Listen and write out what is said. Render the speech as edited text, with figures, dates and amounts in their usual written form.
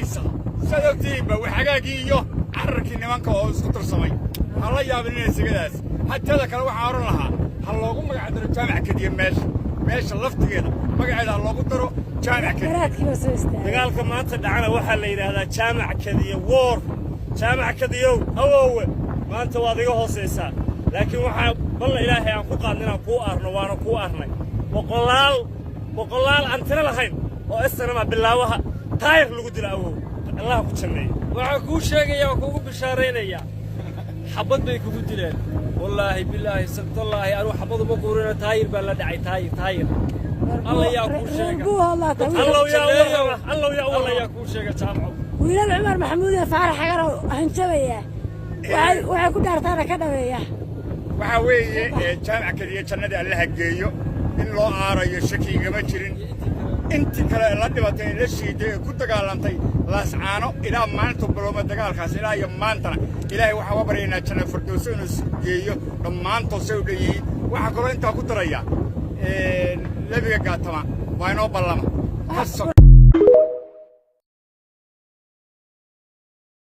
maraysaa sadogtiiba waxagaagii cararkii nimanka oo isku tirsamay hala yaabinina sigadaas hatada kale waxa oran lahaa hal loogu magac daro jaamac kadiya meesha laftigeeda magaceeda loogu daro jaamac kadiya dagaalka maanta dhacana waxa la yiraahdaa jaamac kadiya war jaamac kadiyo awoowe maanta waad iga hooseysaa laakiin waxa bal ilaahay aan ku qaadnaa ku arno waana ku arnay boqolaal aan tira lahayn oo isna bilaawaha taayir lagu dilo awoowe الله كتشمي وعكوش شيء وعكوش بشارينيا حبض بيكو بدلين والله بالله صدق الله أروح حبض بقولنا تاير بلا داعي تاير الله يعكوش شيء الله يا الله يعكوش شيء تابعه ويلا عمر محمود فعل حجر هنسويه وعكو دارتنا كذا وياه وحوي جامع كذي جنة الله جيو إن لو عاري الشكي ما ترين أنت كلا لا تبتين لشيء ده كنت قالنتي لاسعانو إلى ما أنتم بلوم الدجال خاص إلى يوم ما أنتنا إلى وحوا برينا كنا فردوسون جيو لما أنتم سودي وحكوا أنت كنت ريا لبيك قاتما وينو بالله